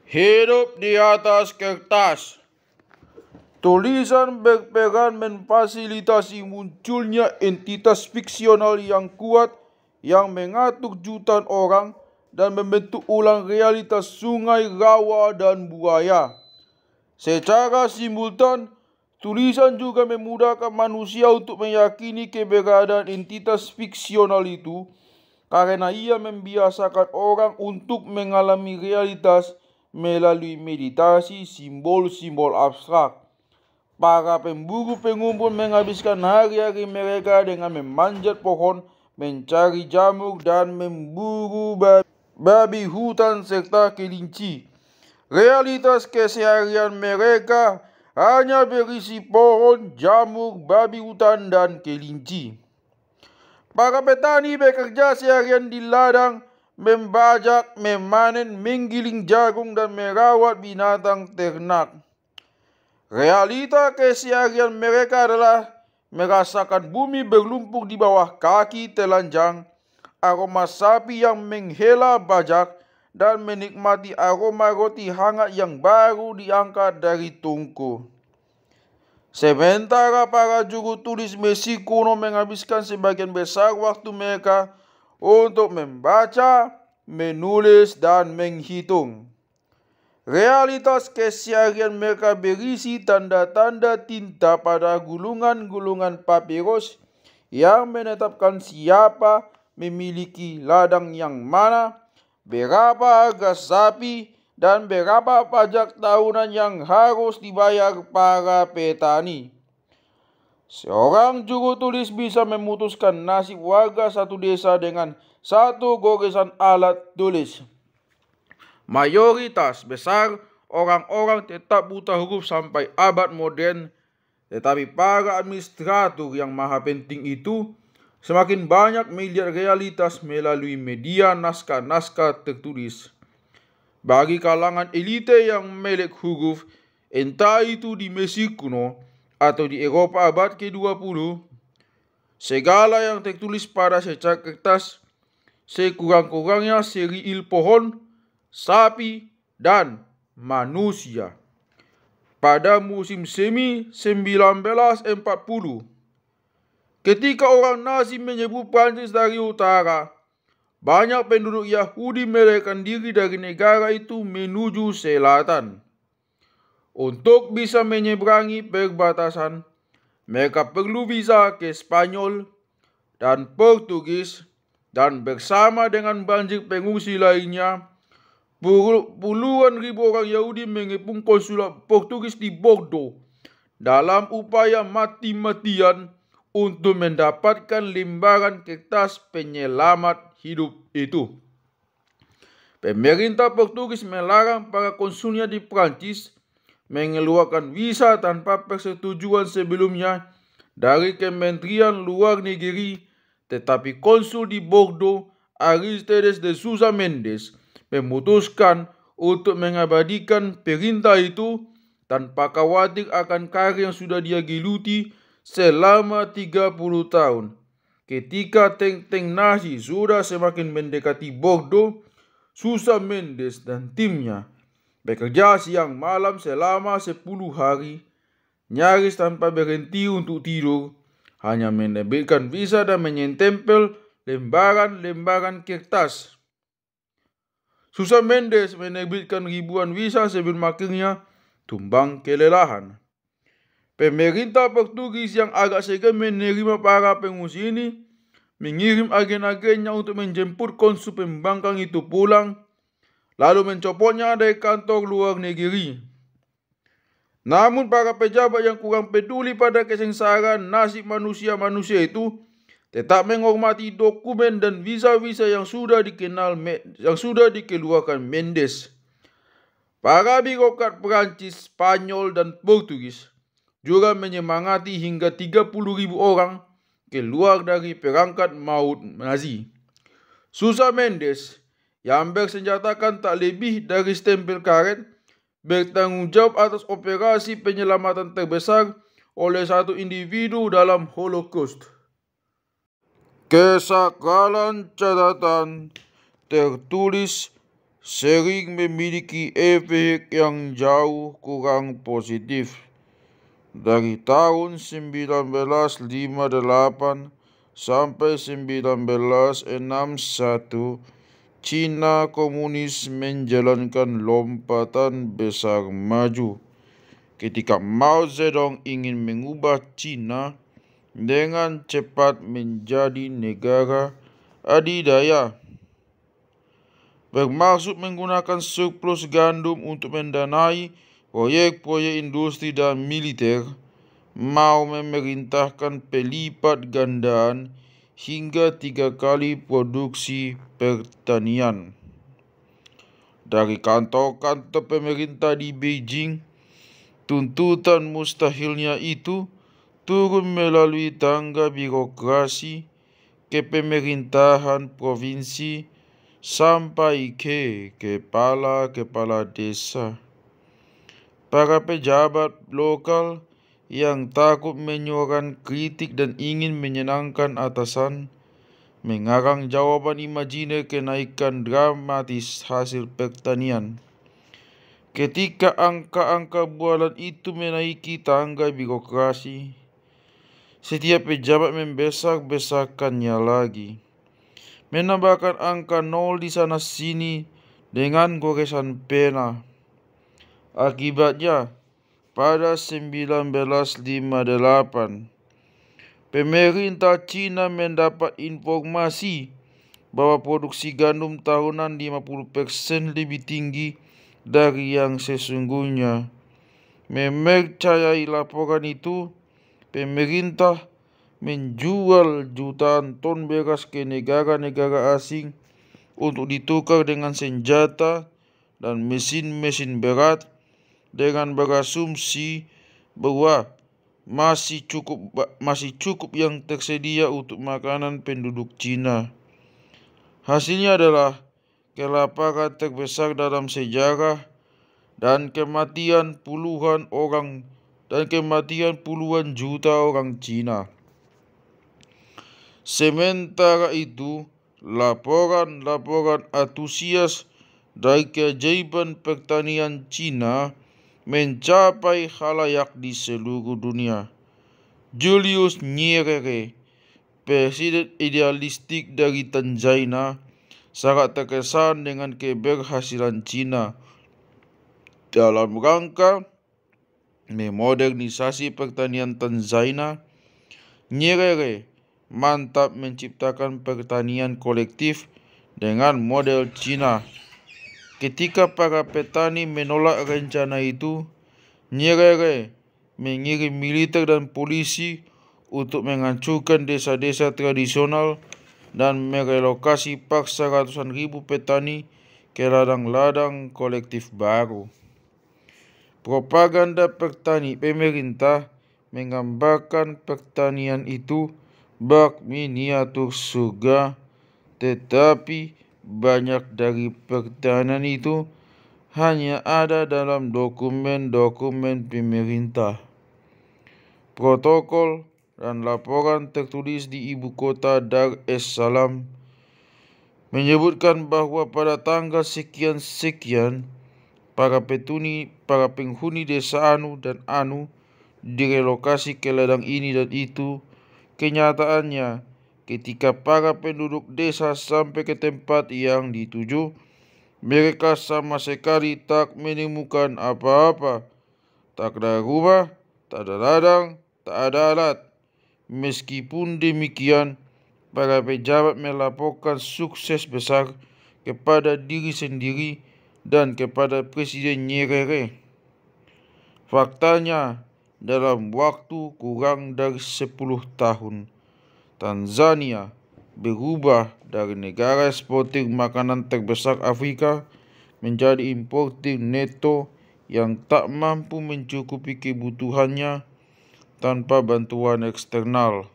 Hidup di atas kertas. Tulisan berperan memfasilitasi munculnya entitas fiksional yang kuat yang mengatur jutaan orang dan membentuk ulang realitas sungai, rawa, dan buaya. Secara simultan, tulisan juga memudahkan manusia untuk meyakini keberadaan entitas fiksional itu karena ia membiasakan orang untuk mengalami realitas melalui meditasi simbol-simbol abstrak. Para pemburu pengumpul menghabiskan hari-hari mereka dengan memanjat pohon, mencari jamur, dan memburu babi hutan serta kelinci. Realitas keseharian mereka hanya berisi pohon, jamur, babi hutan, dan kelinci. Para petani bekerja seharian di ladang, membajak, memanen, menggiling jagung, dan merawat binatang ternak. Realita keseharian mereka adalah merasakan bumi berlumpur di bawah kaki telanjang, aroma sapi yang menghela bajak, dan menikmati aroma roti hangat yang baru diangkat dari tungku. Sementara para juru tulis Mesir kuno menghabiskan sebagian besar waktu mereka untuk membaca, menulis, dan menghitung. Realitas keseharian mereka berisi tanda-tanda tinta pada gulungan-gulungan papirus yang menetapkan siapa memiliki ladang yang mana, berapa harga sapi, dan berapa pajak tahunan yang harus dibayar para petani. Seorang juru tulis bisa memutuskan nasib warga satu desa dengan satu goresan alat tulis. Mayoritas besar orang-orang tetap buta huruf sampai abad modern, tetapi para administrator yang maha penting itu semakin banyak melihat realitas melalui media naskah-naskah tertulis. Bagi kalangan elite yang melek huruf, entah itu di Mesir kuno atau di Eropa abad ke-20, segala yang tertulis pada secak kertas sekurang-kurangnya seriil pohon, sapi, dan manusia. Pada musim semi 1940, ketika orang Nazi menyerbu Prancis dari utara, banyak penduduk Yahudi melarikan diri dari negara itu menuju selatan. Untuk bisa menyeberangi perbatasan, mereka perlu visa ke Spanyol dan Portugis, dan bersama dengan banjir pengungsi lainnya, puluhan ribu orang Yahudi mengepung konsulat Portugis di Bordeaux dalam upaya mati-matian untuk mendapatkan lembaran kertas penyelamat hidup itu. Pemerintah Portugis melarang para konsulnya di Prancis mengeluarkan visa tanpa persetujuan sebelumnya dari Kementerian Luar Negeri, tetapi konsul di Bordeaux, Aristides de Sousa Mendes, memutuskan untuk mengabadikan perintah itu tanpa khawatir akan karir yang sudah dia geluti selama 30 tahun. Ketika tank-tank Nazi sudah semakin mendekati Bordeaux, Sousa Mendes dan timnya bekerja siang malam selama 10 hari, nyaris tanpa berhenti untuk tidur, hanya menerbitkan visa dan menyentempel lembaran-lembaran kertas. Sousa Mendes menerbitkan ribuan visa sebelum akhirnya tumbang kelelahan. Pemerintah Portugis yang agak segan menerima para pengungsi ini mengirim agen-agennya untuk menjemput konsul pembangkang itu pulang, lalu mencopotnya dari kantor luar negeri. Namun para pejabat yang kurang peduli pada kesengsaraan nasib manusia-manusia itu tetap menghormati dokumen dan visa-visa yang sudah dikeluarkan Mendes. Para birokrat Prancis, Spanyol, dan Portugis juga menyemangati hingga 30.000 orang keluar dari perangkat maut Nazi. Sousa Mendes yang bersenjatakan tak lebih dari stempel karet bertanggung jawab atas operasi penyelamatan terbesar oleh satu individu dalam Holocaust. Kesakalan catatan tertulis sering memiliki efek yang jauh kurang positif. Dari tahun 1958 sampai 1961, Cina komunis menjalankan lompatan besar maju. Ketika Mao Zedong ingin mengubah Cina dengan cepat menjadi negara adidaya, bermaksud menggunakan surplus gandum untuk mendanai proyek-proyek industri dan militer, Mao memerintahkan pelipat gandaan hingga 3 kali produksi pertanian. Dari kantor-kantor pemerintah di Beijing, tuntutan mustahilnya itu turun melalui tangga birokrasi ke pemerintahan provinsi sampai ke kepala-kepala desa. Para pejabat lokal yang takut menyuarakan kritik dan ingin menyenangkan atasan mengarang jawaban imajiner kenaikan dramatis hasil pertanian. Ketika angka-angka bualan itu menaiki tangga birokrasi, setiap pejabat membesar-besarkannya lagi, menambahkan angka 0 di sana sini dengan goresan pena. Akibatnya, pada 1958, pemerintah Cina mendapat informasi bahwa produksi gandum tahunan 50% lebih tinggi dari yang sesungguhnya. Mempercayai laporan itu, pemerintah menjual jutaan ton beras ke negara-negara asing untuk ditukar dengan senjata dan mesin-mesin berat, dengan berasumsi bahwa masih cukup yang tersedia untuk makanan penduduk Cina. Hasilnya adalah kelaparan terbesar dalam sejarah dan kematian puluhan juta orang Cina. Sementara itu, laporan-laporan antusias dari keajaiban pertanian Cina mencapai khalayak di seluruh dunia. Julius Nyerere, presiden idealistik dari Tanzania, sangat terkesan dengan keberhasilan Cina dalam rangka memodernisasi pertanian Tanzania. Nyerere mantap menciptakan pertanian kolektif dengan model Cina. Ketika para petani menolak rencana itu, Nyerere mengirim militer dan polisi untuk menghancurkan desa-desa tradisional dan merelokasi paksa ratusan ribu petani ke ladang-ladang kolektif baru. Propaganda pemerintah menggambarkan pertanian itu bak miniatur surga, tetapi banyak dari pertanian itu hanya ada dalam dokumen-dokumen pemerintah. Protokol dan laporan tertulis di ibu kota Dar es Salaam menyebutkan bahwa pada tanggal sekian-sekian para penghuni desa Anu dan Anu direlokasi ke ladang ini dan itu. Kenyataannya, ketika para penduduk desa sampai ke tempat yang dituju, mereka sama sekali tak menemukan apa-apa. Tak ada rumah, tak ada ladang, tak ada alat. Meskipun demikian, para pejabat melaporkan sukses besar kepada diri sendiri dan kepada Presiden Nyerere. Faktanya, dalam waktu kurang dari 10 tahun, Tanzania berubah dari negara eksportir makanan terbesar Afrika menjadi importir neto yang tak mampu mencukupi kebutuhannya tanpa bantuan eksternal.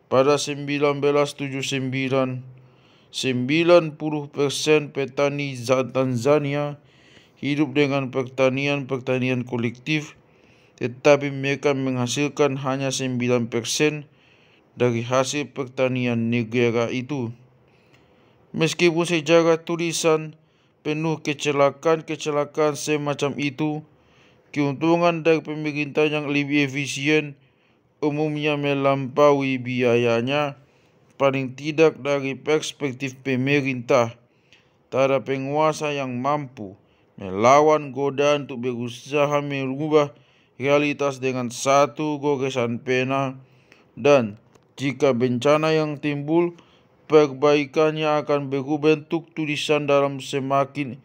Pada 1979, 90% petani Tanzania hidup dengan pertanian kolektif, tetapi mereka menghasilkan hanya 9% dari hasil pertanian negara itu. Meskipun secara tulisan penuh kecelakaan semacam itu, keuntungan dari pemerintah yang lebih efisien umumnya melampaui biayanya, paling tidak dari perspektif pemerintah. Tak ada penguasa yang mampu melawan godaan untuk berusaha merubah realitas dengan satu goresan pena, dan jika bencana yang timbul, perbaikannya akan berbentuk tulisan dalam semakin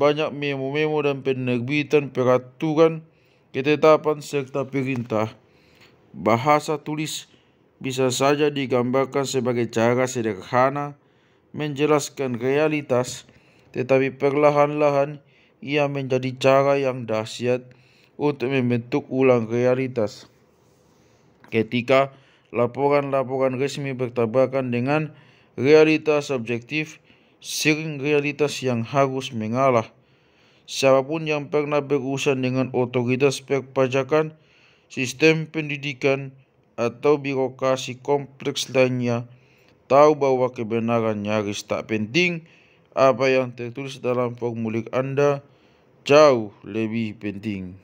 banyak memo-memo dan penerbitan peraturan, ketetapan serta perintah. Bahasa tulis bisa saja digambarkan sebagai cara sederhana menjelaskan realitas, tetapi perlahan-lahan ia menjadi cara yang dahsyat untuk membentuk ulang realitas. Ketika laporan-laporan resmi bertabrakan dengan realitas objektif, sering realitas yang harus mengalah. Siapapun yang pernah berurusan dengan otoritas perpajakan, sistem pendidikan, atau birokrasi kompleks lainnya tahu bahwa kebenaran nyaris tak penting. Apa yang tertulis dalam formulir Anda jauh lebih penting.